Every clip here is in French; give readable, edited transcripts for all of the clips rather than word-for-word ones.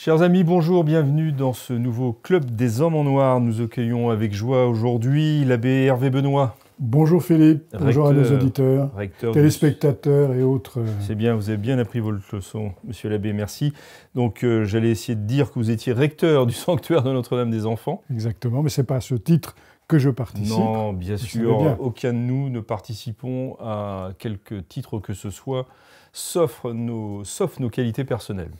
Chers amis, bonjour, bienvenue dans ce nouveau Club des Hommes en Noir. Nous accueillons avec joie aujourd'hui l'abbé Hervé Benoît. Bonjour Philippe, bonjour à nos auditeurs, téléspectateurs et autres. C'est bien, vous avez bien appris votre leçon, monsieur l'abbé, merci. Donc j'allais essayer de dire que vous étiez recteur du sanctuaire de Notre-Dame des Enfants. Exactement, mais ce n'est pas à ce titre que je participe. Non, bien sûr, aucun de nous ne participons à quelque titre que ce soit, sauf nos qualités personnelles.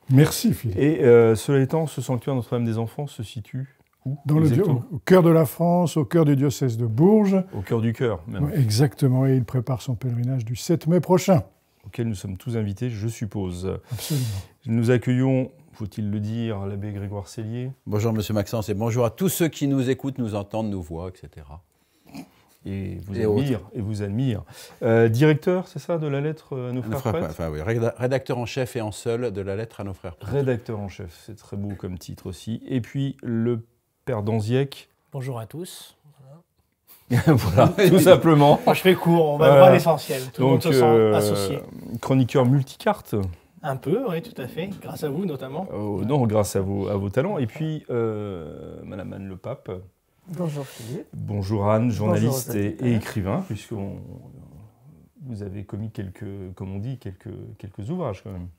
Merci Philippe. Et cela étant, ce sanctuaire Notre-Dame des Enfants se situe où? Au cœur de la France, au cœur du diocèse de Bourges. Au cœur du cœur, même. Ouais, exactement, et il prépare son pèlerinage du 7 mai prochain. Auquel nous sommes tous invités, je suppose. Absolument. Nous accueillons, faut-il le dire, l'abbé Grégoire Sellier. Bonjour Monsieur Maxence et bonjour à tous ceux qui nous écoutent, nous entendent, nous voient, etc. Et vous admirent. Directeur, c'est ça, de la lettre à nos frères prêtres? Enfin, oui, rédacteur en chef et en seul de la lettre à nos frères prêtres. Rédacteur en chef, c'est très beau comme titre aussi. Et puis le Père Danziec. Bonjour à tous. Voilà, tout simplement. Moi, je fais court, on va voir l'essentiel. Tout le monde se sent associé. Chroniqueur multicarte. Un peu, oui, tout à fait. Grâce à vous, notamment. Non, grâce à vos talents. Et puis, Madame Anne Le Pape. Bonjour Philippe. Bonjour Anne, journaliste et écrivain, puisque vous avez commis quelques ouvrages quand même.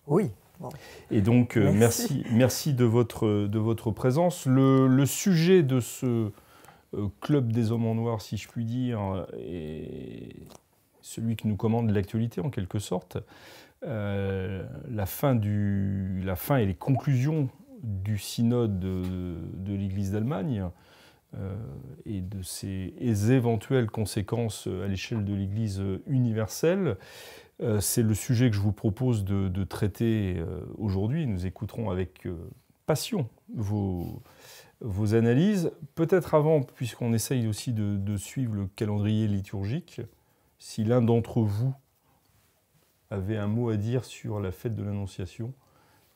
Oui. Bon. Et donc, merci de votre présence. Le sujet de ce Club des Hommes en Noir, si je puis dire, est celui qui nous commande l'actualité en quelque sorte. La fin et les conclusions du synode de l'Église d'Allemagne et de ses éventuelles conséquences à l'échelle de l'Église universelle. C'est le sujet que je vous propose de traiter aujourd'hui. Nous écouterons avec passion vos analyses. Peut-être avant, puisqu'on essaye aussi de suivre le calendrier liturgique, si l'un d'entre vous avait un mot à dire sur la fête de l'Annonciation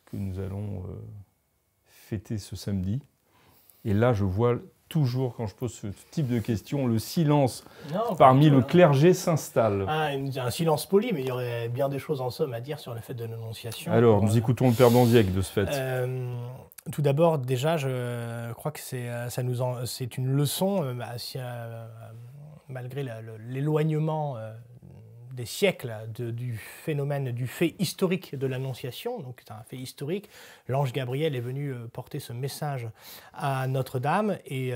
que nous allons fêter ce samedi. Et là, je vois toujours, quand je pose ce type de questions, le silence parmi le clergé s'installe. Un silence poli, mais il y aurait bien des choses en somme à dire sur la fête de l'Annonciation. Alors, nous écoutons le Père Danziec de ce fait. Tout d'abord, déjà, je crois que c'est une leçon, malgré l'éloignement des siècles du phénomène, du fait historique de l'Annonciation. Donc c'est un fait historique. L'ange Gabriel est venu porter ce message à Notre-Dame. Et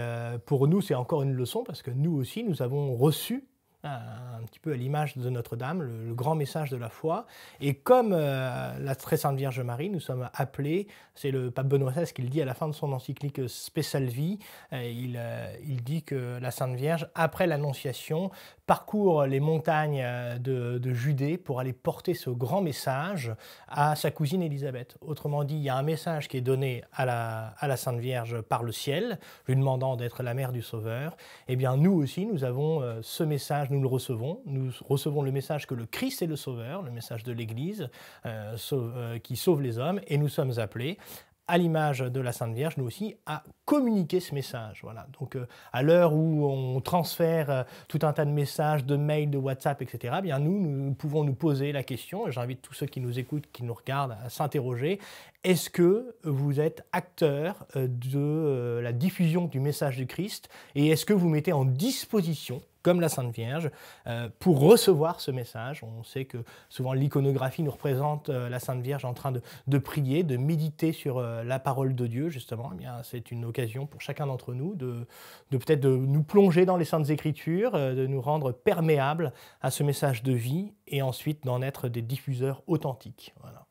pour nous, c'est encore une leçon parce que nous aussi, nous avons reçu un petit peu à l'image de Notre-Dame, le grand message de la foi. Et comme la très sainte Vierge Marie, nous sommes appelés, c'est le pape Benoît XVI qui le dit à la fin de son encyclique Spesalvi, il dit que la Sainte Vierge, après l'Annonciation, parcourt les montagnes de Judée pour aller porter ce grand message à sa cousine Élisabeth. Autrement dit, il y a un message qui est donné à la Sainte Vierge par le ciel, lui demandant d'être la mère du Sauveur. Eh bien, nous aussi, nous avons ce message, nous le recevons. Nous recevons le message que le Christ est le Sauveur, le message de l'Église qui sauve les hommes, et nous sommes appelés, à l'image de la Sainte Vierge, nous aussi, à communiquer ce message. Voilà. Donc, à l'heure où on transfère tout un tas de messages, de mails, de WhatsApp, etc., eh bien nous pouvons nous poser la question, et j'invite tous ceux qui nous écoutent, qui nous regardent, à s'interroger, est-ce que vous êtes acteur de la diffusion du message du Christ, et est-ce que vous mettez en disposition, comme la Sainte Vierge, pour recevoir ce message? On sait que souvent l'iconographie nous représente la Sainte Vierge en train de prier, de méditer sur la parole de Dieu, justement. Eh bien, c'est une occasion pour chacun d'entre nous de peut-être de nous plonger dans les Saintes Écritures, de nous rendre perméables à ce message de vie et ensuite d'en être des diffuseurs authentiques. Voilà.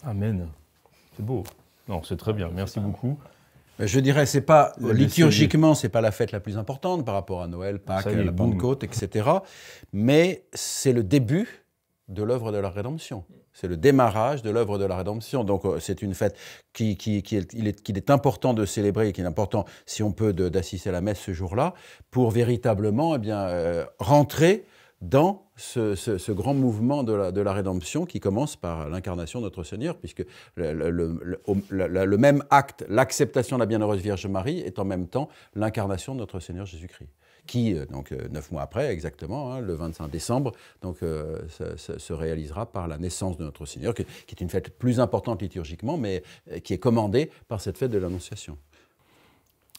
Amen. C'est beau. Non, c'est très bien. Merci beaucoup. Je dirais, liturgiquement, c'est pas la fête la plus importante par rapport à Noël, Pâques, la Pentecôte, etc. Mais c'est le début de l'œuvre de la rédemption. C'est le démarrage de l'œuvre de la rédemption. Donc c'est une fête qu'il est important de célébrer et qu'il est important, si on peut, d'assister à la messe ce jour-là, pour véritablement rentrer dans ce grand mouvement de la rédemption qui commence par l'incarnation de notre Seigneur, puisque le même acte, l'acceptation de la Bienheureuse Vierge Marie, est en même temps l'incarnation de notre Seigneur Jésus-Christ, qui, donc 9 mois après exactement, hein, le 25 décembre, donc, se réalisera par la naissance de notre Seigneur, qui est une fête plus importante liturgiquement, mais qui est commandée par cette fête de l'Annonciation.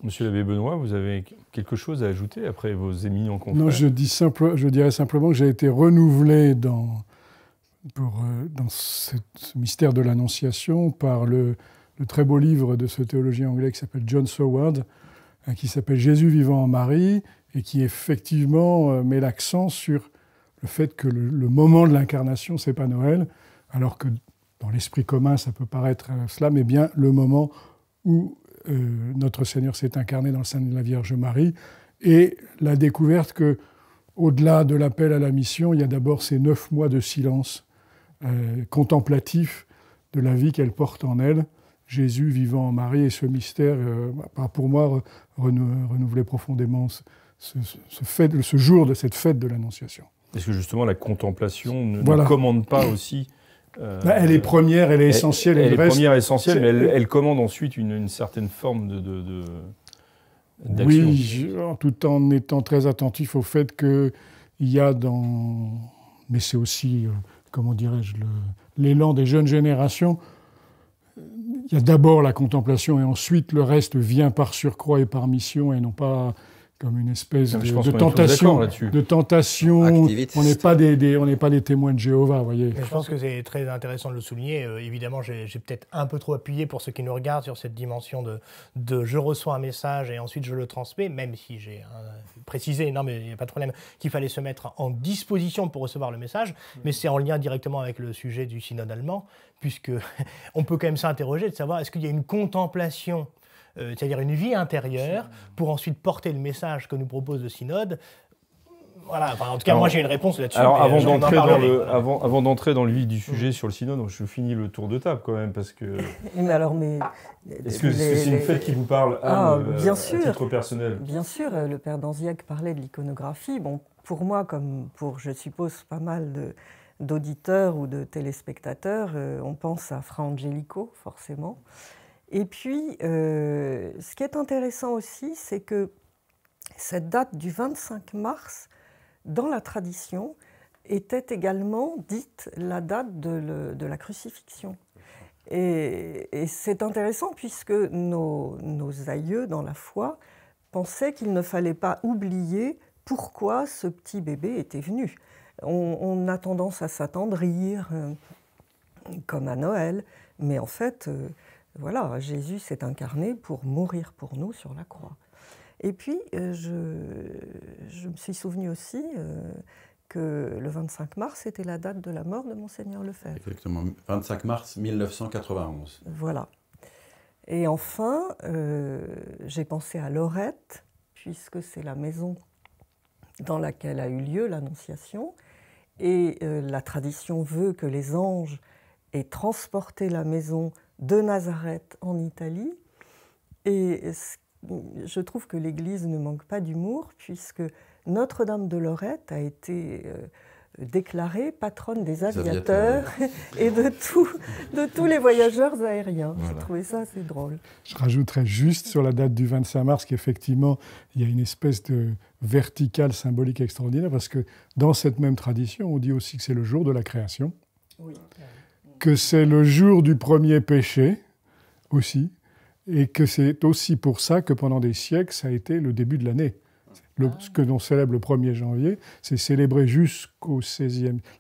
Monsieur l'abbé Benoît, vous avez quelque chose à ajouter après vos éminents confrères? Non, je dirais simplement que j'ai été renouvelé dans ce mystère de l'Annonciation par le très beau livre de ce théologien anglais qui s'appelle John Soward, qui s'appelle « Jésus vivant en Marie » et qui effectivement met l'accent sur le fait que le moment de l'incarnation, c'est pas Noël, alors que dans l'esprit commun, ça peut paraître cela, mais bien le moment où notre Seigneur s'est incarné dans le sein de la Vierge Marie, et la découverte que, au-delà de l'appel à la mission, il y a d'abord ces 9 mois de silence contemplatif de la vie qu'elle porte en elle, Jésus vivant en Marie, et ce mystère, pour moi, renouvelait profondément ce jour de cette fête de l'Annonciation. Est-ce que justement la contemplation ne commande pas aussi elle est première, elle est essentielle. Elle est première, essentielle, mais elle commande ensuite une certaine forme d'action. Oui, tout en étant très attentif au fait qu'il y a mais c'est aussi, comment dirais-je, l'élan des jeunes générations. Il y a d'abord la contemplation et ensuite le reste vient par surcroît et par mission et non pas comme une espèce de tentation. On n'est pas des témoins de Jéhovah, voyez. Je pense que c'est très intéressant de le souligner. Évidemment, j'ai peut-être un peu trop appuyé pour ceux qui nous regardent sur cette dimension de je reçois un message et ensuite je le transmets, même si j'ai précisé, non mais il n'y a pas de problème, qu'il fallait se mettre en disposition pour recevoir le message, mais c'est en lien directement avec le sujet du synode allemand, puisque on peut quand même s'interroger de savoir est-ce qu'il y a une contemplation, c'est-à-dire une vie intérieure, pour ensuite porter le message que nous propose le synode. Voilà, enfin, en tout cas, moi j'ai une réponse là-dessus. Alors, avant d'entrer dans le vif du sujet sur le synode, je finis le tour de table quand même, parce que... Est-ce que c'est une fête qui vous parle à titre personnel? Bien sûr, le père Danziac parlait de l'iconographie. Bon, pour moi, comme pour, je suppose, pas mal d'auditeurs ou de téléspectateurs, on pense à Fra Angelico, forcément. Et puis, ce qui est intéressant aussi, c'est que cette date du 25 mars, dans la tradition, était également dite la date de la crucifixion. Et c'est intéressant puisque nos aïeux dans la foi pensaient qu'il ne fallait pas oublier pourquoi ce petit bébé était venu. On a tendance à s'attendrir, comme à Noël, mais en fait... Voilà, Jésus s'est incarné pour mourir pour nous sur la croix. Et puis, je me suis souvenu aussi que le 25 mars, c'était la date de la mort de Monseigneur Lefebvre. Exactement, 25 mars 1991. Voilà. Et enfin, j'ai pensé à Lorette, puisque c'est la maison dans laquelle a eu lieu l'Annonciation. Et la tradition veut que les anges aient transporté la maison de Nazareth en Italie. Et je trouve que l'Église ne manque pas d'humour, puisque Notre-Dame de Lorette a été déclarée patronne des aviateurs et de tous les voyageurs aériens. Voilà. J'ai trouvé ça assez drôle. Je rajouterais juste sur la date du 25 mars qu'effectivement, il y a une espèce de verticale symbolique extraordinaire, parce que dans cette même tradition, on dit aussi que c'est le jour de la création. Oui. Que c'est le jour du premier péché aussi, et que c'est aussi pour ça que pendant des siècles, ça a été le début de l'année. Ce que l'on célèbre le 1er janvier, c'est célébré jusqu'au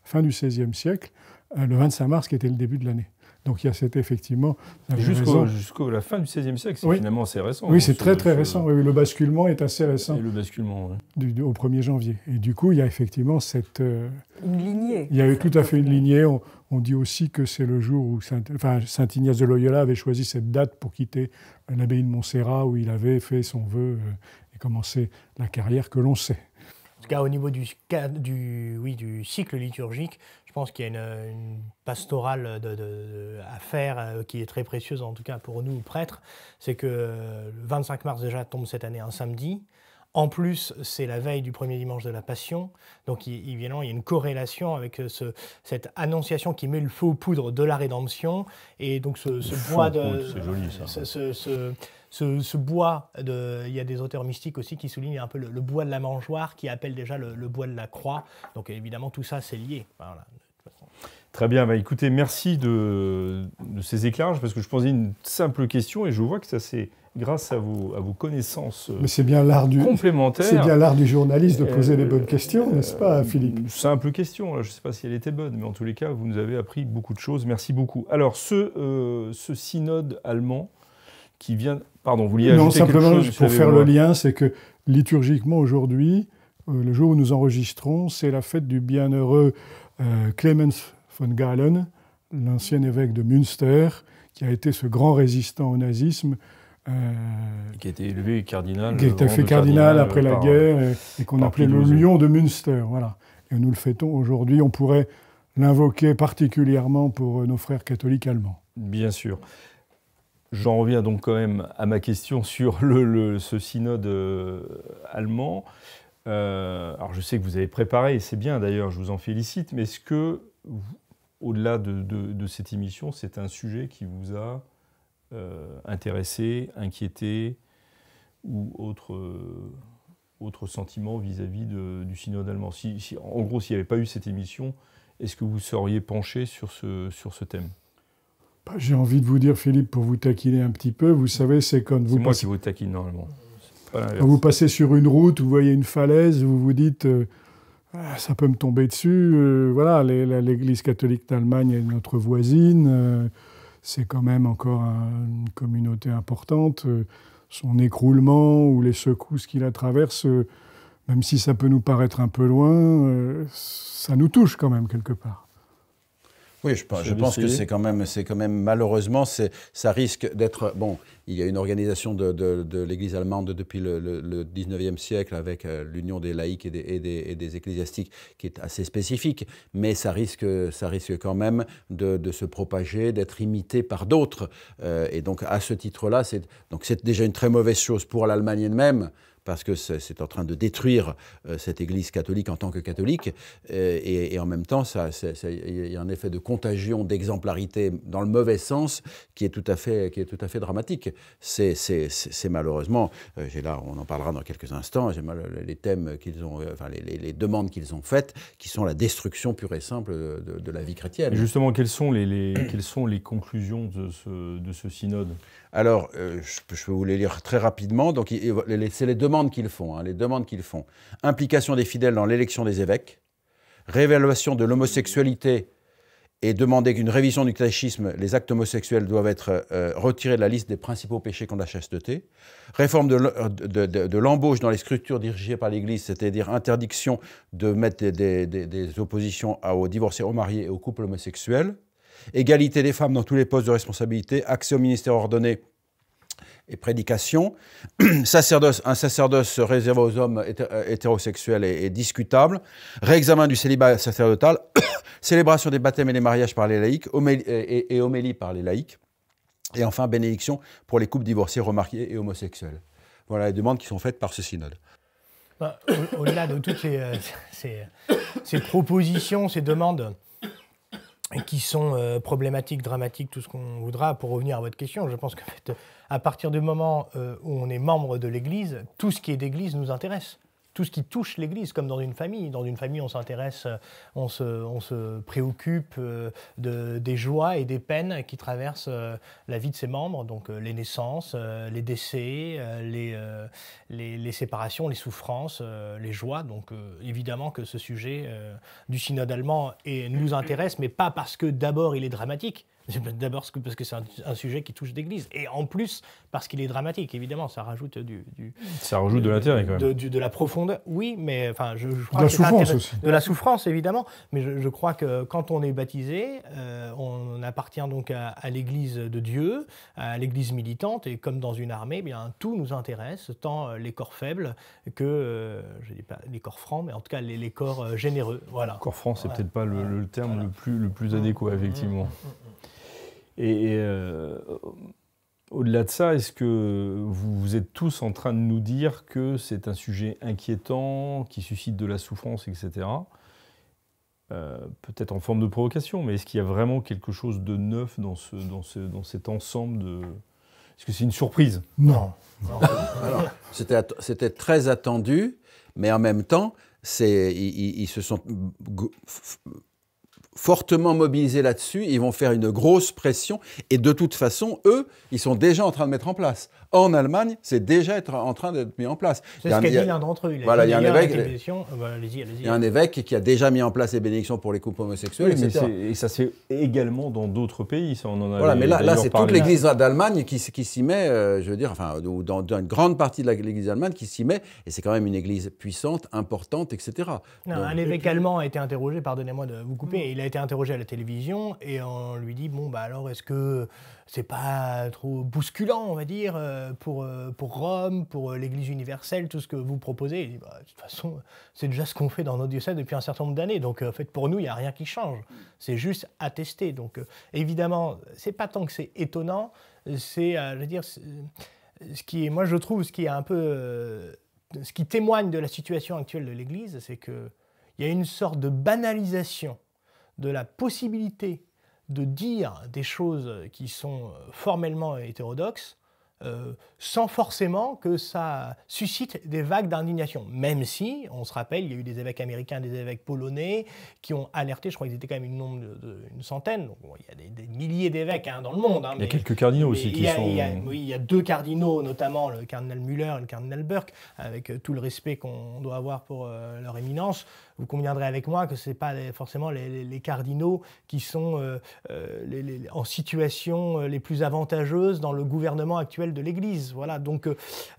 fin du XVIe siècle, le 25 mars qui était le début de l'année. Donc il y a cet effectivement... Jusqu'à la fin du XVIe siècle, c'est finalement assez récent. Oui, c'est très très récent. Oui, le basculement est assez récent. Et le basculement, oui. Au 1er janvier. Et du coup, il y a effectivement cette... une lignée. Il y a eu tout à fait une lignée. On dit aussi que c'est le jour où Saint Ignace de Loyola avait choisi cette date pour quitter l'abbaye de Montserrat, où il avait fait son vœu et commencé la carrière que l'on sait. En tout cas, au niveau du cycle liturgique, je pense qu'il y a une pastorale à faire qui est très précieuse, en tout cas pour nous, prêtres. C'est que le 25 mars déjà tombe cette année un samedi. En plus, c'est la veille du premier dimanche de la Passion. Donc, évidemment, il y a une corrélation avec cette annonciation qui met le feu aux poudres de la rédemption. Et donc, ce bois de... C'est joli, ça. ce bois, il y a des auteurs mystiques aussi qui soulignent un peu le bois de la mangeoire qui appelle déjà le bois de la croix. Donc évidemment, tout ça, c'est lié. Voilà. Très bien, bah, écoutez, merci de ces éclairages, parce que je posais une simple question et je vois que ça c'est grâce à vos connaissances Mais c'est bien l'art complémentaires. C'est bien l'art du journaliste de poser les bonnes questions, n'est-ce pas, Philippe? Simple question, je ne sais pas si elle était bonne, mais en tous les cas, vous nous avez appris beaucoup de choses. Merci beaucoup. Alors, ce synode allemand qui vient... Pardon, vous vouliez ajouter quelque chose? Non, simplement, pour faire le lien, c'est que liturgiquement, aujourd'hui, le jour où nous enregistrons, c'est la fête du bienheureux Clemens von Galen, l'ancien évêque de Münster, qui a été ce grand résistant au nazisme. Qui a été élevé cardinal. Qui a été fait cardinal après la guerre et qu'on appelait le lion de Münster. Voilà. Et nous le fêtons aujourd'hui. On pourrait l'invoquer particulièrement pour nos frères catholiques allemands. Bien sûr. J'en reviens donc quand même à ma question sur ce synode allemand. Alors je sais que vous avez préparé, et c'est bien d'ailleurs, je vous en félicite, mais est-ce que, au-delà de cette émission, c'est un sujet qui vous a intéressé, inquiété, ou autre sentiment vis-à-vis du synode allemand? En gros, s'il n'y avait pas eu cette émission, est-ce que vous seriez penché sur ce thème? J'ai envie de vous dire, Philippe, pour vous taquiner un petit peu, vous savez, c'est quand vous... C'est moi qui vous taquine normalement. Quand vous passez sur une route, vous voyez une falaise, vous vous dites ça peut me tomber dessus. Voilà, l'Église catholique d'Allemagne est notre voisine. C'est quand même encore une communauté importante. Son écroulement ou les secousses qui la traversent, même si ça peut nous paraître un peu loin, ça nous touche quand même quelque part. Oui, je pense que c'est quand même malheureusement, ça risque d'être... Bon, il y a une organisation de l'Église allemande depuis le 19e siècle avec l'union des laïcs et des ecclésiastiques qui est assez spécifique, mais ça risque quand même de se propager, d'être imité par d'autres. Et donc à ce titre-là, c'est déjà une très mauvaise chose pour l'Allemagne elle-même, parce que c'est en train de détruire cette Église catholique en tant que catholique, et en même temps, il y a un effet de contagion, d'exemplarité dans le mauvais sens qui est tout à fait dramatique. C'est malheureusement, là, on en parlera dans quelques instants, les thèmes qu'ils ont, enfin les demandes qu'ils ont faites, qui sont la destruction pure et simple de la vie chrétienne. Et justement, quelles sont les conclusions de ce synode? Alors, je peux vous les lire très rapidement. Donc, c'est les demandes qu'ils font. Les demandes qu'ils font. Implication des fidèles dans l'élection des évêques, réévaluation de l'homosexualité et demander qu'une révision du catéchisme, les actes homosexuels doivent être retirés de la liste des principaux péchés contre la chasteté, réforme de l'embauche dans les structures dirigées par l'Église, c'est-à-dire interdiction de mettre des oppositions aux divorcés, aux mariés et aux couples homosexuels, égalité des femmes dans tous les postes de responsabilité, accès au ministère ordonné et prédication, un sacerdoce réservé aux hommes hétérosexuels est discutable, réexamen du célibat sacerdotal, célébration des baptêmes et des mariages par les laïcs, et homélie par les laïcs, et enfin bénédiction pour les couples divorcés, remariés et homosexuels. Voilà les demandes qui sont faites par ce synode. Au-delà de toutes ces propositions, ces demandes qui sont problématiques, dramatiques, tout ce qu'on voudra, pour revenir à votre question, je pense qu'en fait, à partir du moment où on est membre de l'Église, tout ce qui est d'Église nous intéresse. Tout ce qui touche l'Église, comme dans une famille. Dans une famille, on s'intéresse, on se préoccupe des joies et des peines qui traversent la vie de ses membres, donc les naissances, les décès, les séparations, les souffrances, les joies. Donc évidemment que ce sujet du synode allemand nous intéresse, mais pas parce que d'abord il est dramatique. D'abord parce que c'est un sujet qui touche l'Église. Et en plus, parce qu'il est dramatique, évidemment, ça rajoute ça rajoute de l'intérêt, quand même. De la profondeur, oui, mais enfin, je crois de la souffrance aussi. De la souffrance, évidemment. Mais je crois que quand on est baptisé, on appartient donc à l'Église de Dieu, à l'Église militante, et comme dans une armée, eh bien, tout nous intéresse, tant les corps faibles que, je ne dis pas les corps francs, mais en tout cas les corps généreux. Voilà. Corps franc, c'est peut-être pas le terme le plus adéquat, effectivement. Et au-delà de ça, est-ce que vous êtes tous en train de nous dire que c'est un sujet inquiétant, qui suscite de la souffrance, etc. Peut-être en forme de provocation, mais est-ce qu'il y a vraiment quelque chose de neuf dans cet ensemble Est-ce que c'est une surprise? Non. Alors, c'était très attendu, mais en même temps, ils se sont fortement mobilisés là-dessus, ils vont faire une grosse pression, et de toute façon, eux, ils sont déjà en train de mettre en place. En Allemagne, c'est déjà en train d'être mis en place. C'est ce qu'a dit l'un d'entre eux. Il y a un évêque qui a déjà mis en place les bénédictions pour les couples homosexuels, etc. Et ça c'est également dans d'autres pays, ça on en a. Voilà, mais là c'est toute l'Église d'Allemagne qui s'y met, je veux dire, enfin, ou dans une grande partie de l'Église d'Allemagne qui s'y met, et c'est quand même une Église puissante, importante, etc. Non, un évêque allemand a été interrogé, pardonnez-moi de vous couper, il a été interrogé à la télévision, et on lui dit, bon, bah alors, est-ce que c'est pas trop bousculant, on va dire, pour Rome, pour l'Église universelle, tout ce que vous proposez? Il dit, bah, de toute façon, c'est déjà ce qu'on fait dans nos diocèses depuis un certain nombre d'années. Donc, en fait, pour nous, il n'y a rien qui change. C'est juste attesté. Donc, évidemment, c'est pas tant que c'est étonnant, c'est, je veux dire, ce qui est, moi, je trouve, ce qui est un peu, ce qui témoigne de la situation actuelle de l'Église, c'est qu'il y a une sorte de banalisation de la possibilité de dire des choses qui sont formellement hétérodoxes, sans forcément que ça suscite des vagues d'indignation. Même si, on se rappelle, il y a eu des évêques américains, des évêques polonais qui ont alerté, je crois qu'ils étaient quand même une centaine, donc, bon, il y a des milliers d'évêques dans le monde. Il y a quelques cardinaux aussi qui sont... Oui, il y a 2 cardinaux, notamment le cardinal Müller et le cardinal Burke, avec tout le respect qu'on doit avoir pour leur éminence. Vous conviendrez avec moi que ce n'est pas forcément les cardinaux qui sont en situation les plus avantageuses dans le gouvernement actuel de l'Église. Voilà, donc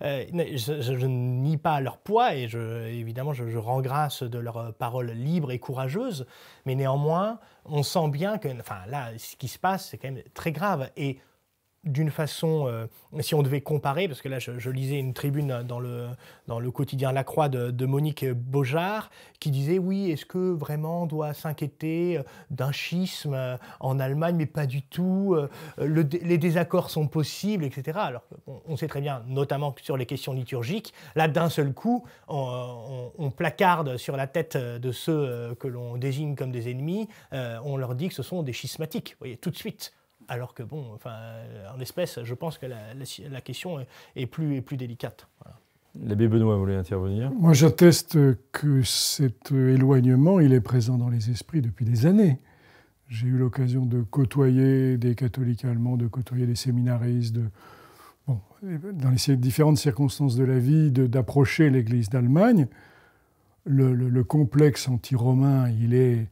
je ne nie pas leur poids et évidemment je rends grâce de leurs paroles libres et courageuses, mais néanmoins on sent bien que, enfin là, ce qui se passe, c'est quand même très grave. Et d'une façon, si on devait comparer, parce que là je lisais une tribune dans le quotidien La Croix de Monique Beaujard, qui disait oui, est-ce que vraiment on doit s'inquiéter d'un schisme en Allemagne, mais pas du tout, les désaccords sont possibles, etc. Alors on sait très bien, notamment sur les questions liturgiques, là d'un seul coup, on placarde sur la tête de ceux que l'on désigne comme des ennemis, on leur dit que ce sont des schismatiques, vous voyez, tout de suite. Alors que, bon, enfin, en l'espèce, je pense que la question est plus délicate. Voilà. L'abbé Benoît voulait intervenir. Moi, j'atteste que cet éloignement, il est présent dans les esprits depuis des années. J'ai eu l'occasion de côtoyer des catholiques allemands, de côtoyer des séminaristes, dans les différentes circonstances de la vie, d'approcher l'Église d'Allemagne. Le complexe anti-romain, il est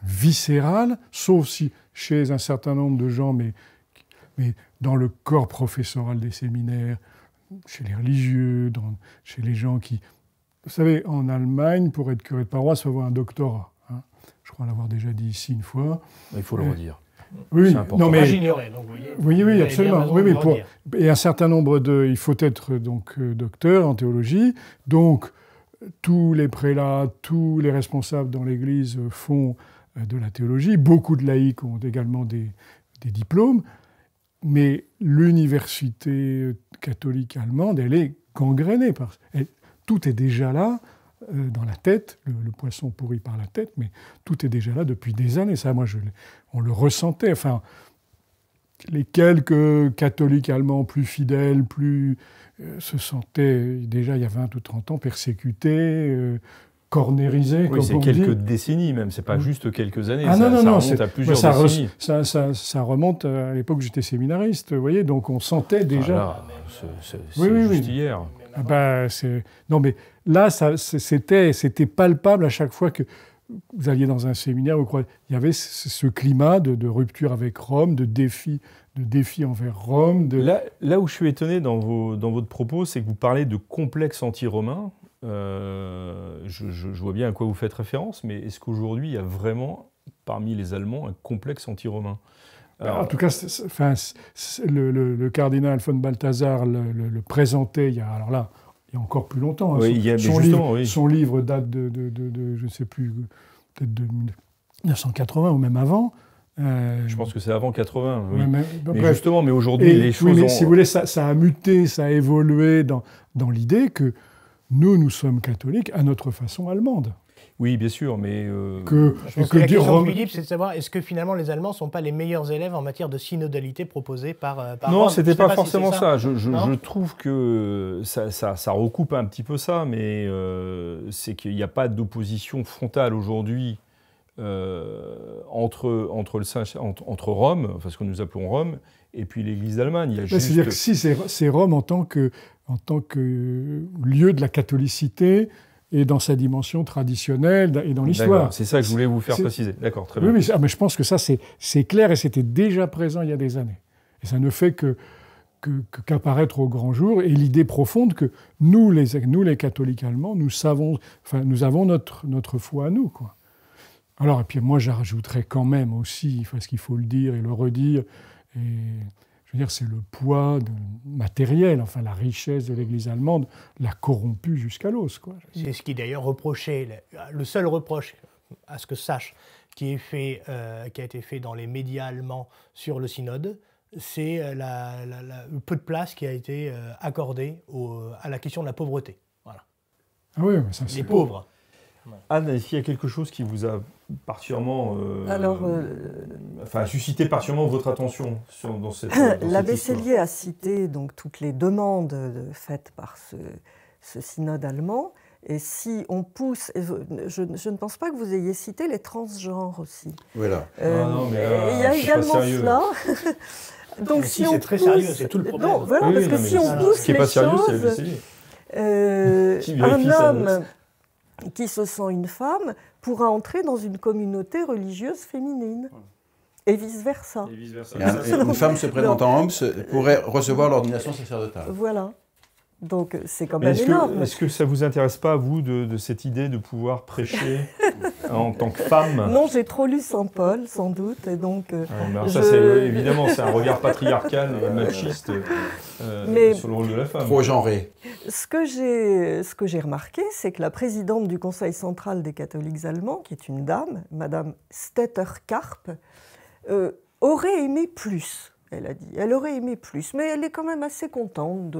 viscéral, sauf si chez un certain nombre de gens, mais dans le corps professoral des séminaires, chez les religieux, chez les gens qui... Vous savez, en Allemagne, pour être curé de paroisse, il faut avoir un doctorat. Je crois l'avoir déjà dit ici une fois. Il faut le redire. Oui, c'est important. Non, mais... j'ignorais, donc vous voyez. Oui, absolument. Oui, et un certain nombre il faut être donc docteur en théologie. Donc, tous les prélats, tous les responsables dans l'Église font de la théologie. Beaucoup de laïcs ont également des diplômes, mais l'université catholique allemande, elle est gangrénée. Tout est déjà là, dans la tête, le poisson pourri par la tête, mais tout est déjà là depuis des années. Ça, moi, on le ressentait. Enfin, les quelques catholiques allemands plus fidèles, se sentaient déjà, il y a 20 ou 30 ans, persécutés, cornérisé, oui, c'est quelques décennies même, c'est pas juste quelques années, ça remonte à plusieurs décennies. Ça remonte à l'époque où j'étais séminariste, vous voyez, donc on sentait déjà... C'est juste hier. Non mais là, c'était palpable à chaque fois que vous alliez dans un séminaire, il y avait ce climat de rupture avec Rome, de défi envers Rome. Là où je suis étonné dans votre propos, c'est que vous parlez de complexe anti-romain. Je vois bien à quoi vous faites référence, mais est-ce qu'aujourd'hui, il y a vraiment, parmi les Allemands, un complexe anti-romain? En tout cas, le cardinal von Balthasar le présentait il y a encore plus longtemps. Son livre date de je ne sais plus, peut-être de 1980 ou même avant. Je pense que c'est avant 80, oui. Mais justement, mais aujourd'hui, les choses ont... Si vous voulez, ça a muté, ça a évolué dans l'idée que nous sommes catholiques à notre façon allemande. Oui, bien sûr, mais... Je pense que la question de Philippe, c'est de savoir est-ce que finalement les Allemands ne sont pas les meilleurs élèves en matière de synodalité proposée par non, Rome. ce n'était pas forcément ça. Je trouve que ça recoupe un petit peu ça, mais c'est qu'il n'y a pas d'opposition frontale aujourd'hui entre Rome, enfin ce que nous appelons Rome, et puis l'Église d'Allemagne. C'est-à-dire que si c'est Rome en tant que lieu de la catholicité et dans sa dimension traditionnelle et dans l'histoire. C'est ça que je voulais vous faire préciser. D'accord, très bien. Oui, mais je pense que ça, c'est clair et c'était déjà présent il y a des années. Et ça ne fait qu'apparaître au grand jour. Et l'idée profonde que nous, les catholiques allemands, nous avons notre foi à nous, quoi. Alors, et puis moi, j'ajouterais quand même aussi, parce qu'il faut le dire et le redire, et je veux dire, c'est le poids matériel, enfin la richesse de l'Église allemande l'a corrompue jusqu'à l'os, quoi. C'est ce qui d'ailleurs reprochait, le seul reproche, à ce que je sache, qui a été fait dans les médias allemands sur le synode, c'est le peu de place qui a été accordée à la question de la pauvreté. Voilà. Ah oui, mais ça, les pauvres. Anne, est-ce qu'il y a quelque chose qui vous a particulièrement suscité particulièrement votre attention dans cette L'abbé Sellier a cité donc toutes les demandes faites par ce synode allemand. Et si on pousse, je ne pense pas que vous ayez cité les transgenres aussi. Voilà. Il y a également cela. Donc si c'est très sérieux, c'est tout le problème. Non, voilà, parce que si on pousse les choses, un homme qui se sent une femme pourra entrer dans une communauté religieuse féminine. Et vice-versa. Une femme se présentant homme pourrait recevoir l'ordination sacerdotale. Voilà. Donc c'est quand même énorme. Est-ce que ça ne vous intéresse pas, vous, de cette idée de pouvoir prêcher en tant que femme? Non, j'ai trop lu Saint Paul, sans doute, et donc... évidemment, c'est un regard patriarcal, machiste, sur le rôle de la femme. Trop genré. Ce que j'ai remarqué, c'est que la présidente du Conseil central des catholiques allemands, qui est une dame, Madame Stetter-Karp, aurait aimé plus, elle a dit. Elle aurait aimé plus, mais elle est quand même assez contente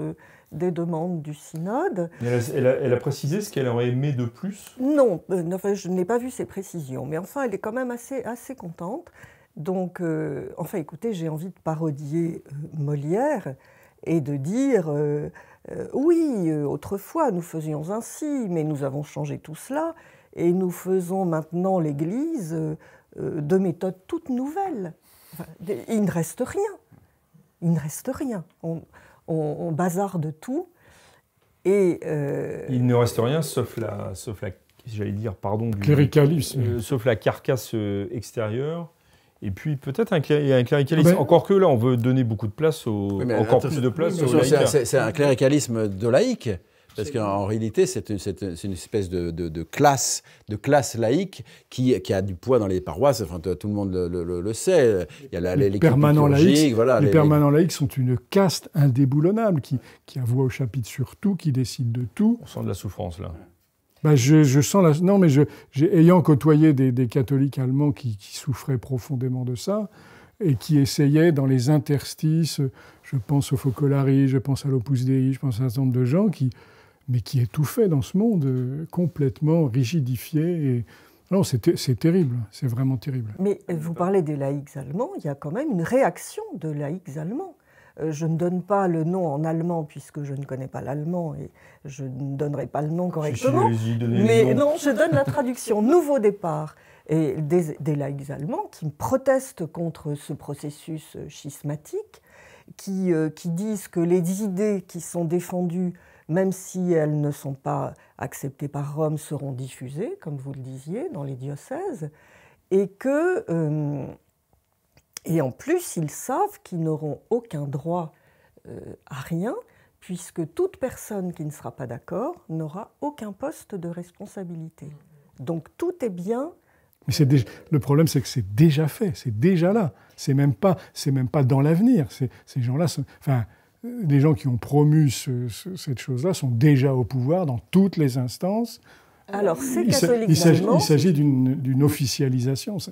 des demandes du synode. Elle a précisé ce qu'elle aurait aimé de plus? Non, je n'ai pas vu ces précisions, mais enfin, elle est quand même assez contente. Donc, écoutez, j'ai envie de parodier Molière et de dire oui, autrefois nous faisions ainsi, mais nous avons changé tout cela et nous faisons maintenant l'Église de méthodes toutes nouvelles. Enfin, il ne reste rien. Il ne reste rien. On bazarde tout. Et il ne reste rien sauf la j'allais dire, pardon, cléricalisme. Sauf la carcasse extérieure. Et puis peut-être un cléricalisme. Encore que là, on veut donner beaucoup de place plus de place aux laïcs. C'est un cléricalisme de laïcs. Parce qu'en réalité, c'est une espèce de classe laïque qui a du poids dans les paroisses. Enfin, tout le monde le sait. Il y a les permanents laïcs. Voilà, les permanents laïcs sont une caste indéboulonnable qui a voix au chapitre sur tout, qui décide de tout. On sent de la souffrance là. Je sens la... Non, mais ayant côtoyé des catholiques allemands qui souffraient profondément de ça et qui essayaient dans les interstices, je pense au Focolari, je pense à l'Opus Dei, je pense à un certain nombre de gens qui étouffaient dans ce monde complètement rigidifié. Et... Non, c'est terrible, c'est vraiment terrible. Mais vous parlez des laïcs allemands, il y a quand même une réaction de laïcs allemands. Je ne donne pas le nom en allemand puisque je ne connais pas l'allemand et je ne donnerai pas le nom correctement. Mais non, je donne la traduction. Nouveau départ. Et des laïcs allemands qui protestent contre ce processus schismatique, qui disent que les idées qui sont défendues, même si elles ne sont pas acceptées par Rome, seront diffusées, comme vous le disiez, dans les diocèses, et que... Et en plus, ils savent qu'ils n'auront aucun droit à rien, puisque toute personne qui ne sera pas d'accord n'aura aucun poste de responsabilité. Donc tout est bien. Mais le problème, c'est que c'est déjà fait, c'est déjà là. C'est même pas dans l'avenir. Ces gens-là, les gens qui ont promu cette chose-là sont déjà au pouvoir dans toutes les instances. Alors, ces catholiques allemands... Il s'agit d'une officialisation, ça.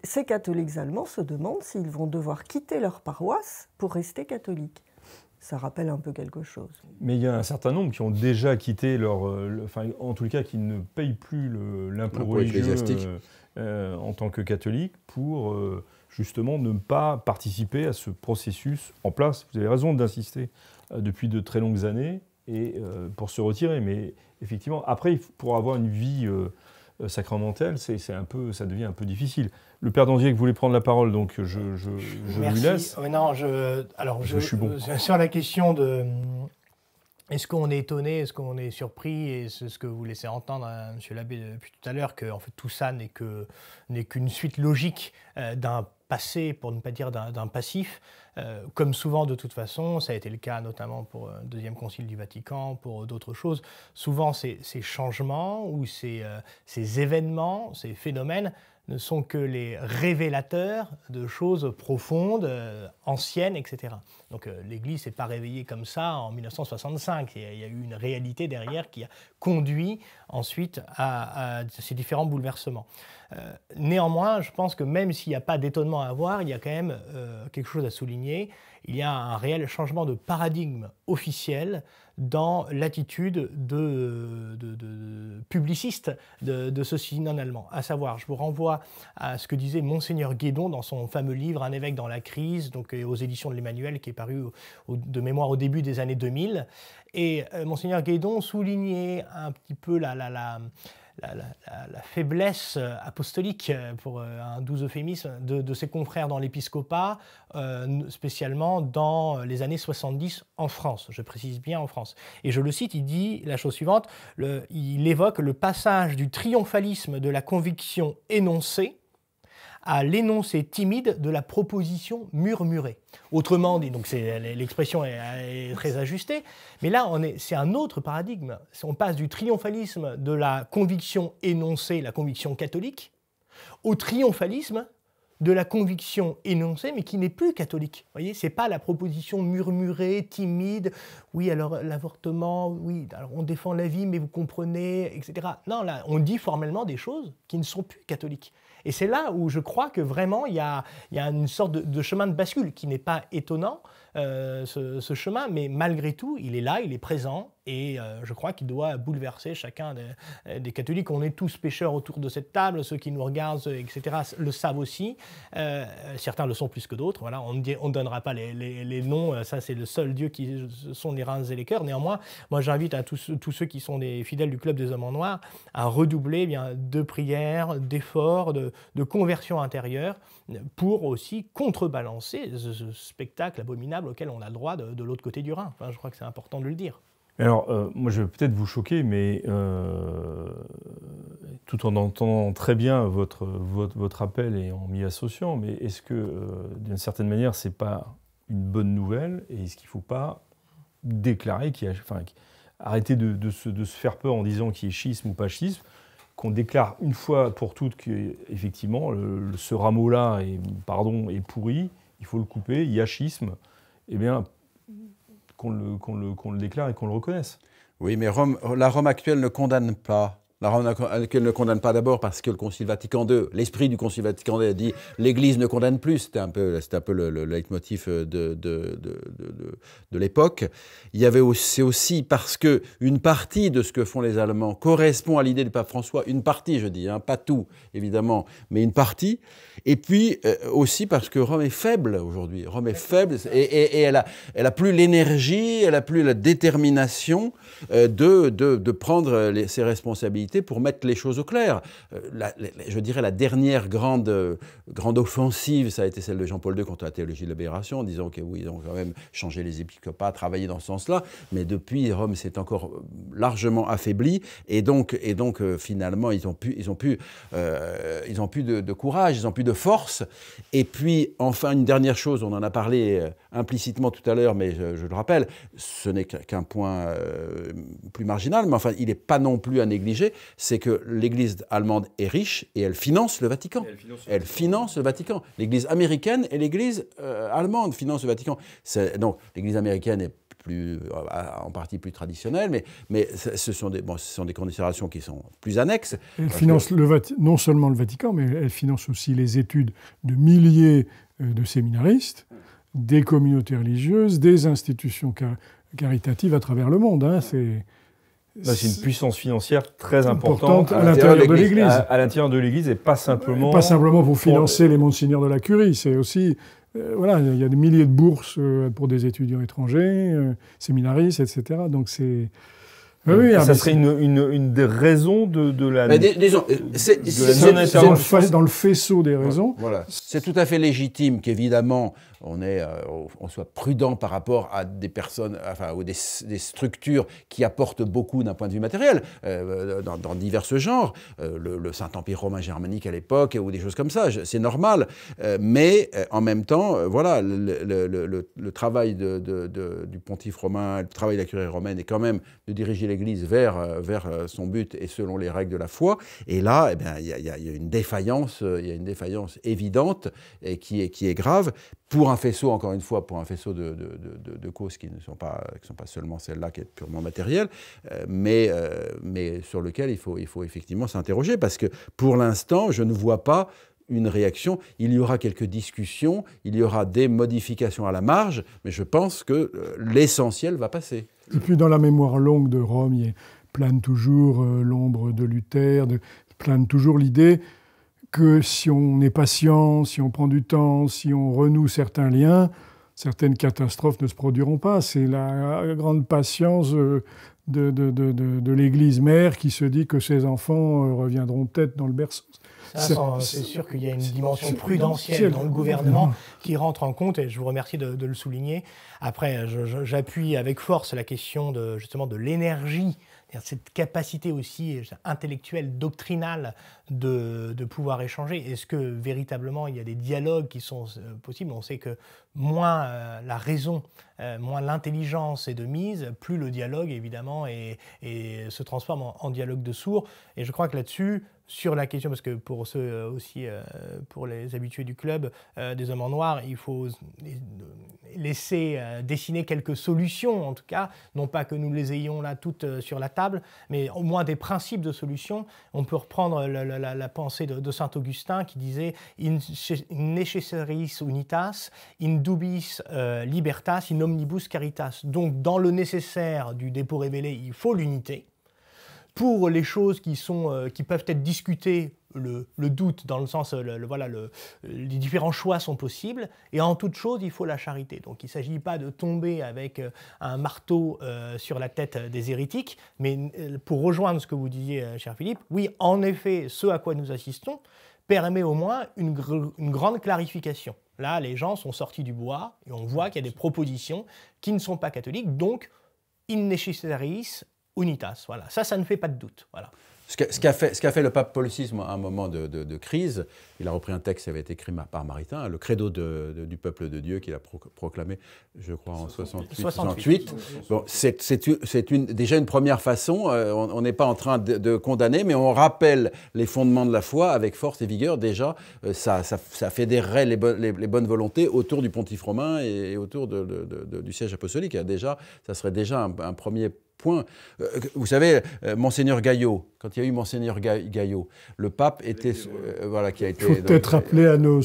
Ces catholiques allemands se demandent s'ils vont devoir quitter leur paroisse pour rester catholiques. ça rappelle un peu quelque chose. Mais il y a un certain nombre qui ont déjà quitté enfin, en tout cas, qui ne payent plus l'impôt religieux en tant que catholiques pour justement ne pas participer à ce processus en place. Vous avez raison d'insister depuis de très longues années et pour se retirer. Mais effectivement, après, pour avoir une vie sacramentelle, ça devient un peu difficile. Le père d'Anziac voulait prendre la parole, donc je lui laisse. Non, je suis bon. Sur la question de est-ce qu'on est étonné, est-ce qu'on est surpris, et c'est ce que vous laissez entendre à M. l'abbé depuis tout à l'heure, que en fait, tout ça n'est qu'une suite logique d'un passé, pour ne pas dire d'un passif. Comme souvent, de toute façon, ça a été le cas notamment pour le Deuxième Concile du Vatican, pour d'autres choses. Souvent, ces changements ou ces événements, ces phénomènes ne sont que les révélateurs de choses profondes, anciennes, etc. Donc l'Église ne s'est pas réveillée comme ça en 1965. Il y a eu une réalité derrière qui a conduit ensuite à ces différents bouleversements. Néanmoins, je pense que même s'il n'y a pas d'étonnement à avoir, il y a quand même quelque chose à souligner. Il y a un réel changement de paradigme officiel dans l'attitude de publiciste de ce synode allemand. À savoir, je vous renvoie à ce que disait Monseigneur Guédon dans son fameux livre « Un évêque dans la crise », donc aux éditions de l'Emmanuel, qui est paru de mémoire au début des années 2000. Et Monseigneur Guédon soulignait un petit peu la faiblesse apostolique, pour un doux euphémisme, de ses confrères dans l'épiscopat, spécialement dans les années 70 en France. Je précise bien en France. Et je le cite, il dit la chose suivante, il évoque le passage du triomphalisme de la conviction énoncée à l'énoncé timide de la proposition murmurée. Autrement dit, donc l'expression est très ajustée, mais là c'est un autre paradigme. On passe du triomphalisme de la conviction énoncée, la conviction catholique, au triomphalisme de la conviction énoncée, mais qui n'est plus catholique. Vous voyez, c'est pas la proposition murmurée, timide. Oui, alors l'avortement, oui, alors on défend la vie, mais vous comprenez, etc. Non, là, on dit formellement des choses qui ne sont plus catholiques. Et c'est là où je crois que vraiment il y a une sorte de chemin de bascule qui n'est pas étonnant, ce chemin, mais malgré tout, il est là, il est présent, et je crois qu'il doit bouleverser chacun des catholiques. On est tous pécheurs autour de cette table, ceux qui nous regardent, etc., le savent aussi. Certains le sont plus que d'autres. Voilà, on ne donnera pas les noms, ça c'est le seul Dieu qui sont les reins et les cœurs. Néanmoins, moi j'invite à tous ceux qui sont des fidèles du Club des Hommes en Noir à redoubler de prières, d'efforts, de conversion intérieure, pour aussi contrebalancer ce spectacle abominable auquel on a le droit de l'autre côté du Rhin. Enfin, je crois que c'est important de le dire. Alors, moi, je vais peut-être vous choquer, mais tout en entendant très bien votre appel et en m'y associant, mais est-ce que, d'une certaine manière, ce n'est pas une bonne nouvelle, et est-ce qu'il ne faut pas déclarer arrêter de se faire peur en disant qu'il y ait schisme ou pas schisme, qu'on déclare une fois pour toutes qu'effectivement, ce rameau-là est pourri, il faut le couper, il y a schisme, eh bien, qu'on le déclare et qu'on le reconnaisse. Oui, mais la Rome actuelle ne condamne pas. La Rome actuelle ne condamne pas d'abord parce que le Concile Vatican II, l'esprit du Concile Vatican II a dit l'Église ne condamne plus. C'était un peu le leitmotiv de l'époque. C'est aussi parce que une partie de ce que font les Allemands correspond à l'idée du pape François. Une partie, je dis, pas tout évidemment, mais une partie. Et puis aussi parce que Rome est faible aujourd'hui. Rome est faible et elle a plus l'énergie, elle a plus la détermination de prendre ses responsabilités pour mettre les choses au clair. Je dirais la dernière grande offensive, ça a été celle de Jean-Paul II contre la théologie de la libération, en disant que oui, ils ont quand même changé les épiscopats, travaillé dans ce sens-là, mais depuis, Rome s'est encore largement affaibli, et donc finalement, ils ont plus de courage, ils ont plus de force. Et puis, enfin, une dernière chose, on en a parlé implicitement tout à l'heure, mais je le rappelle, ce n'est qu'un point plus marginal, mais enfin, il n'est pas non plus à négliger, c'est que l'Église allemande est riche et elle finance le Vatican. Elle finance le Vatican. L'Église américaine et l'Église allemande financent le Vatican. Donc, l'Église américaine est en partie plus traditionnelle, mais ce sont des considérations qui sont plus annexes. Elle finance non seulement le Vatican, mais elle finance aussi les études de milliers de séminaristes. des communautés religieuses, des institutions caritatives à travers le monde. Hein. C'est une puissance financière très importante à l'intérieur de l'Église. À l'intérieur de l'Église et pas simplement... Pas simplement pour financer les monseigneurs de la curie, c'est aussi... voilà, il y a des milliers de bourses pour des étudiants étrangers, séminaristes, etc. Donc c'est... Oui, ça serait une des raisons de la non-intervention. Dans le faisceau des raisons. Voilà. C'est tout à fait légitime qu'évidemment on soit prudent par rapport à des personnes, enfin, ou des structures qui apportent beaucoup d'un point de vue matériel, dans divers genres, le Saint-Empire romain germanique à l'époque, ou des choses comme ça, c'est normal. Mais en même temps, voilà, le travail du pontife romain, le travail de la curie romaine est quand même de diriger l'Église vers son but et selon les règles de la foi. Et là, eh bien, il y a une défaillance, évidente et qui est grave. Pour un faisceau, encore une fois, pour un faisceau de causes qui ne sont pas seulement celle-là qui est purement matérielle, mais sur lequel il faut effectivement s'interroger, parce que pour l'instant, je ne vois pas une réaction. Il y aura quelques discussions, il y aura des modifications à la marge, mais je pense que l'essentiel va passer. Et puis dans la mémoire longue de Rome, il plane toujours l'ombre de Luther, plane toujours l'idée que si on est patient, si on prend du temps, si on renoue certains liens, certaines catastrophes ne se produiront pas. C'est la grande patience de l'Église mère qui se dit que ses enfants reviendront peut-être dans le berceau. C'est sûr qu'il y a une dimension prudentielle dans le gouvernement qui rentre en compte, et je vous remercie de le souligner. Après, j'appuie avec force la question justement de l'énergie, cette capacité aussi intellectuelle, doctrinale de pouvoir échanger. Est-ce que véritablement il y a des dialogues qui sont possibles? On sait que moins la raison, moins l'intelligence est de mise, plus le dialogue évidemment se transforme en dialogue de sourds. Et je crois que là-dessus, sur la question, parce que pour ceux aussi, pour les habitués du club des hommes en noir, il faut laisser dessiner quelques solutions, en tout cas, non pas que nous les ayons là toutes sur la table, mais au moins des principes de solutions. On peut reprendre la pensée de saint Augustin qui disait « In necessaris unitas, in dubis libertas, in omnibus caritas ». Donc, dans le nécessaire du dépôt révélé, il faut l'unité. Pour les choses qui peuvent être discutées, le doute, dans le sens, les différents choix sont possibles. Et en toute chose, il faut la charité. Donc il ne s'agit pas de tomber avec un marteau sur la tête des hérétiques, mais pour rejoindre ce que vous disiez, cher Philippe, oui, en effet, ce à quoi nous assistons permet au moins une grande clarification. Là, les gens sont sortis du bois et on voit qu'il y a des propositions qui ne sont pas catholiques, donc in necessaris unitas, voilà. Ça ne fait pas de doute. Voilà. Ce qu'a fait le pape Paul VI à un moment de crise, il a repris un texte qui avait été écrit par Maritain, le credo du peuple de Dieu qu'il a proclamé, je crois, en 68. Bon, c'est déjà une première façon, on n'est pas en train de condamner, mais on rappelle les fondements de la foi avec force et vigueur. Déjà, ça fédérerait les bonnes volontés autour du pontife romain et autour du siège apostolique. Déjà, ça serait déjà un premier point. Vous savez, Monseigneur Gaillot, quand il y a eu Monseigneur Gaillot, le pape était... qui a été... Il faut peut-être rappeler à nos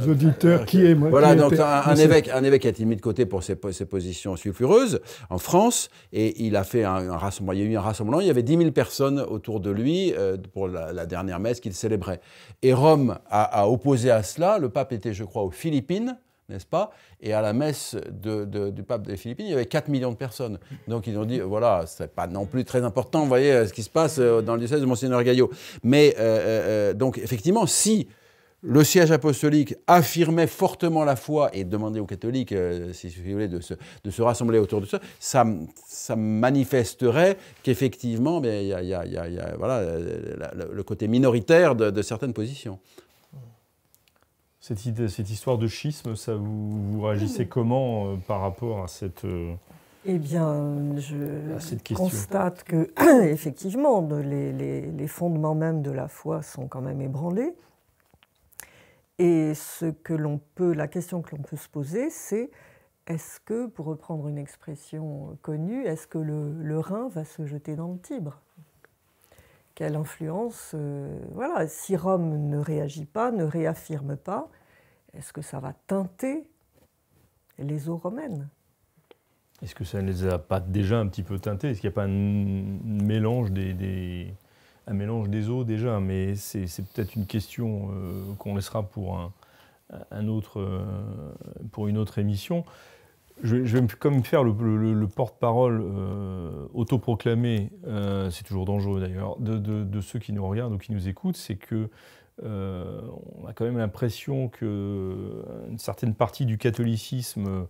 auditeurs qui est... Voilà, donc un évêque a été mis de côté pour ses positions sulfureuses en France, et il a fait un rassemblement. Il y a eu un rassemblement, il y avait 10 000 personnes autour de lui pour la dernière messe qu'il célébrait. Et Rome a opposé à cela. Le pape était, je crois, aux Philippines, n'est-ce pas? Et à la messe du pape des Philippines, il y avait 4 millions de personnes. Donc ils ont dit, voilà, c'est pas non plus très important, vous voyez, ce qui se passe dans le diocèse de Monseigneur Gaillot. Mais donc effectivement, si le siège apostolique affirmait fortement la foi et demandait aux catholiques, si vous voulez, de se rassembler autour de ça, ça manifesterait qu'effectivement, il y a voilà, le côté minoritaire de certaines positions. Cette histoire de schisme, vous réagissez comment par rapport à cette Eh bien, je constate que, effectivement, les fondements même de la foi sont quand même ébranlés. Et la question que l'on peut se poser, c'est est-ce que, pour reprendre une expression connue, est-ce que le Rhin va se jeter dans le Tibre ? Quelle influence voilà, si Rome ne réagit pas, ne réaffirme pas, est-ce que ça va teinter les eaux romaines. Est-ce que ça ne les a pas déjà un petit peu teintés? Est-ce qu'il n'y a pas un mélange un mélange des eaux déjà? Mais c'est peut-être une question qu'on laissera pour pour une autre émission. Je vais quand même faire le porte-parole autoproclamé, c'est toujours dangereux d'ailleurs, de ceux qui nous regardent ou qui nous écoutent. C'est que on a quand même l'impression qu'une certaine partie du catholicisme,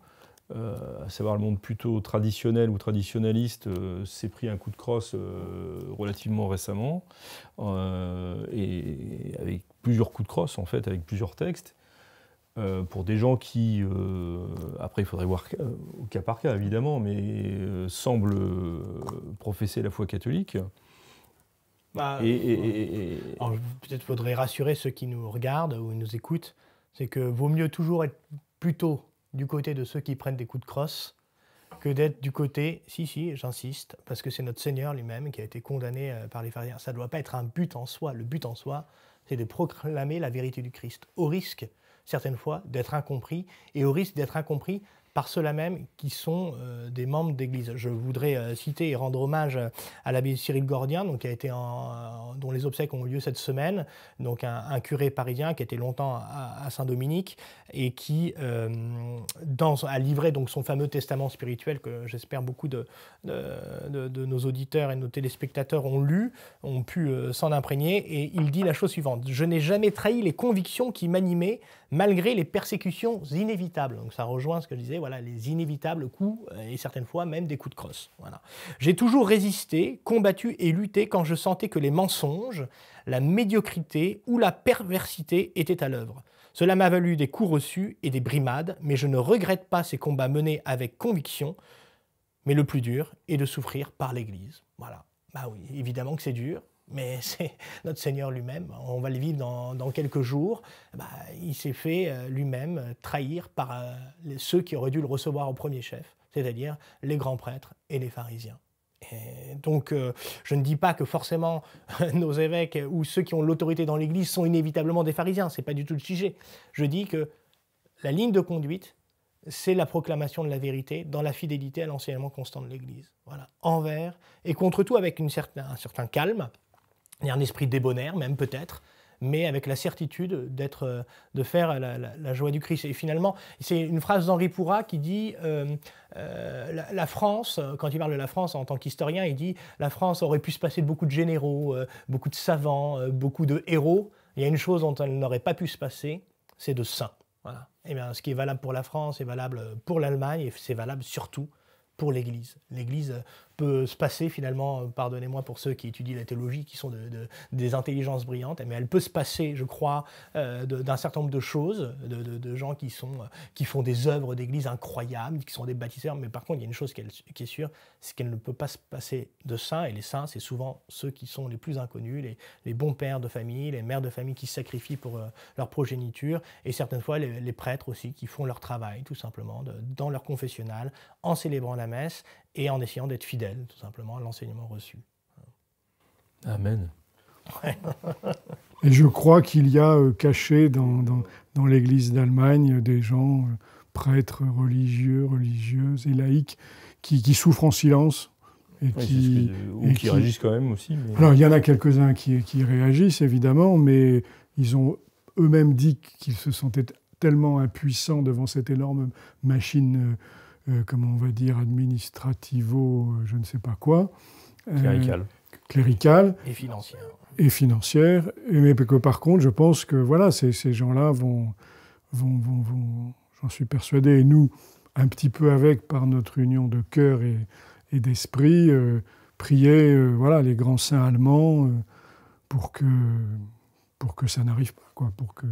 à savoir le monde plutôt traditionnel ou traditionnaliste, s'est pris un coup de crosse relativement récemment, et avec plusieurs coups de crosse en fait, avec plusieurs textes. Pour des gens qui, après il faudrait voir au cas par cas évidemment, mais semblent professer la foi catholique. Peut-être faudrait rassurer ceux qui nous regardent ou nous écoutent, c'est que vaut mieux toujours être plutôt du côté de ceux qui prennent des coups de crosse que d'être du côté, j'insiste, parce que c'est notre Seigneur lui-même qui a été condamné par les pharisiens. Ça ne doit pas être un but en soi. Le but en soi, c'est de proclamer la vérité du Christ, au risque certaines fois d'être incompris, et au risque d'être incompris par ceux-là même qui sont des membres d'Église. Je voudrais citer et rendre hommage à l'abbé Cyril Gordien, donc, qui a été dont les obsèques ont eu lieu cette semaine, donc un curé parisien qui était longtemps à Saint-Dominique et qui a livré donc son fameux testament spirituel que j'espère beaucoup de nos auditeurs et de nos téléspectateurs ont lu, ont pu s'en imprégner, et il dit la chose suivante: « Je n'ai jamais trahi les convictions qui m'animaient malgré les persécutions inévitables. » Donc ça rejoint ce que je disais, voilà, les inévitables coups et certaines fois même des coups de crosse. Voilà. « J'ai toujours résisté, combattu et lutté quand je sentais que les mensonges, la médiocrité ou la perversité étaient à l'œuvre. Cela m'a valu des coups reçus et des brimades, mais je ne regrette pas ces combats menés avec conviction. Mais le plus dur est de souffrir par l'Église. » Voilà. Bah oui, évidemment que c'est dur. Mais c'est notre Seigneur lui-même, on va le vivre dans quelques jours, il s'est fait lui-même trahir par ceux qui auraient dû le recevoir au premier chef, c'est-à-dire les grands prêtres et les pharisiens. Et donc je ne dis pas que forcément nos évêques ou ceux qui ont l'autorité dans l'Église sont inévitablement des pharisiens, ce n'est pas du tout le sujet. Je dis que la ligne de conduite, c'est la proclamation de la vérité dans la fidélité à l'enseignement constant de l'Église. Voilà. Envers et contre tout avec un certain calme, et un esprit débonnaire même peut-être, mais avec la certitude de faire la joie du Christ. Et finalement, c'est une phrase d'Henri Pourrat qui dit la France, quand il parle de la France en tant qu'historien, il dit « La France aurait pu se passer de beaucoup de généraux, beaucoup de savants, beaucoup de héros. Il y a une chose dont elle n'aurait pas pu se passer, c'est de saints. » Voilà. Et bien, ce qui est valable pour la France est valable pour l'Allemagne, et c'est valable surtout pour l'Église. L'Église peut se passer finalement, pardonnez-moi pour ceux qui étudient la théologie, qui sont des intelligences brillantes, mais elle peut se passer, je crois, d'un certain nombre de choses, de gens qui font des œuvres d'Église incroyables, qui sont des bâtisseurs, mais par contre, il y a une chose qui est sûre, c'est qu'elle ne peut pas se passer de saints, et les saints, c'est souvent ceux qui sont les plus inconnus, les bons pères de famille, les mères de famille qui se sacrifient pour leur progéniture, et certaines fois les prêtres aussi, qui font leur travail, tout simplement, dans leur confessionnal, en célébrant la messe, et en essayant d'être fidèle, tout simplement, à l'enseignement reçu. Amen. Et je crois qu'il y a caché dans l'Église d'Allemagne des gens, prêtres religieux, religieuses et laïcs, qui souffrent en silence. Et qui réagissent quand même aussi. Mais... Alors, il y en a quelques-uns qui réagissent, évidemment, mais ils ont eux-mêmes dit qu'ils se sentaient tellement impuissants devant cette énorme machine... comment on va dire, administrativo, je ne sais pas quoi. Cléricale. Et financière. Mais que par contre, je pense que voilà, ces gens-là vont, j'en suis persuadé, et nous, un petit peu avec, par notre union de cœur et d'esprit, prier voilà, les grands saints allemands pour que ça n'arrive pas, quoi, pour que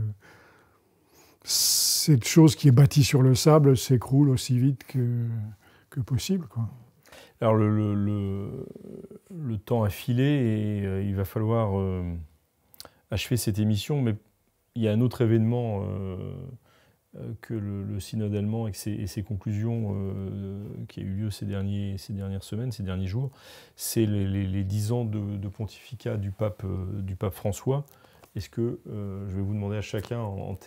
cette chose qui est bâtie sur le sable s'écroule aussi vite que possible, quoi. Alors le temps a filé et il va falloir achever cette émission, mais il y a un autre événement que le synode allemand et ses conclusions qui a eu lieu ces dernières semaines, ces derniers jours, c'est les 10 ans de pontificat du pape François. Est-ce que je vais vous demander à chacun, en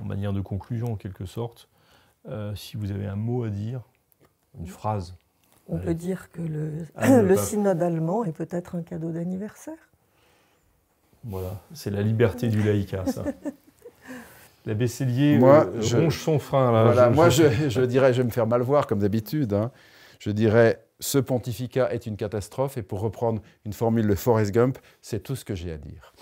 manière de conclusion en quelque sorte, si vous avez un mot à dire, une phrase. On peut dire que le synode allemand est peut-être un cadeau d'anniversaire. Voilà, c'est la liberté du laïcat, ça. L'abbé Sellier ronge son frein. Là. Voilà, je dirais, je vais me faire mal voir comme d'habitude, hein. Je dirais, ce pontificat est une catastrophe, et pour reprendre une formule de Forrest Gump, c'est tout ce que j'ai à dire.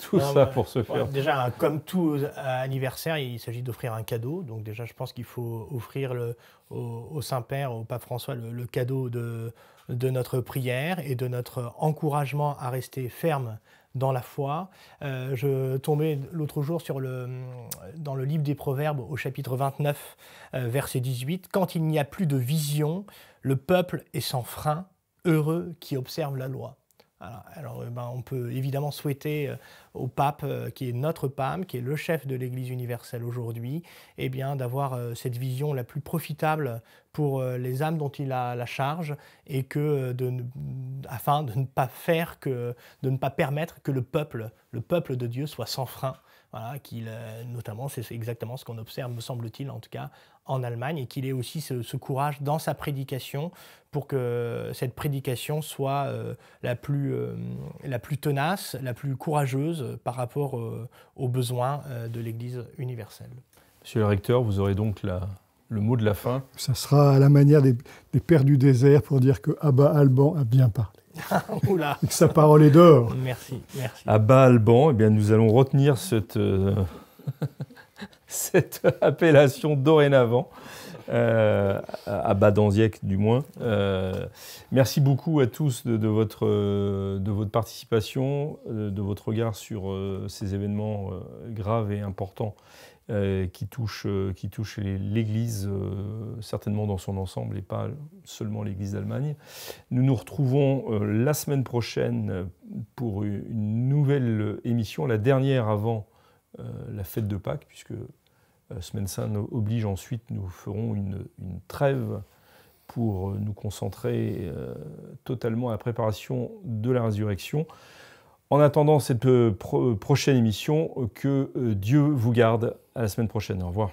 Tout ça pour se faire. Déjà, comme tout anniversaire, il s'agit d'offrir un cadeau. Donc déjà, je pense qu'il faut offrir au Saint-Père, au Pape François, le cadeau de notre prière et de notre encouragement à rester ferme dans la foi. Je tombais l'autre jour dans le livre des Proverbes, au chapitre 29, verset 18. « Quand il n'y a plus de vision, le peuple est sans frein, heureux qui observe la loi. » Alors, on peut évidemment souhaiter au pape, qui est notre pape, qui est le chef de l'Église universelle aujourd'hui, eh bien, d'avoir cette vision la plus profitable pour les âmes dont il a la charge, et afin de ne pas permettre que le peuple de Dieu soit sans frein. Voilà, notamment, c'est exactement ce qu'on observe, me semble-t-il, en tout cas, en Allemagne, et qu'il ait aussi ce courage dans sa prédication pour que cette prédication soit la plus tenace, la plus courageuse par rapport aux besoins de l'Église universelle. Monsieur le recteur, vous aurez donc le mot de la fin. Ça sera à la manière des pères du désert pour dire que Abba Alban a bien parlé. Oula. Et que sa parole est d'or. Merci. Abba Alban, eh bien, nous allons retenir cette appellation dorénavant, Abba d'Anziec du moins. Merci beaucoup à tous de votre participation, de votre regard sur ces événements graves et importants qui touchent l'Église, certainement dans son ensemble, et pas seulement l'Église d'Allemagne. Nous nous retrouvons la semaine prochaine pour une nouvelle émission, la dernière avant la fête de Pâques, puisque Semaine Sainte oblige. Ensuite, nous ferons une trêve pour nous concentrer totalement à la préparation de la résurrection. En attendant cette prochaine émission, que Dieu vous garde. À la semaine prochaine. Au revoir.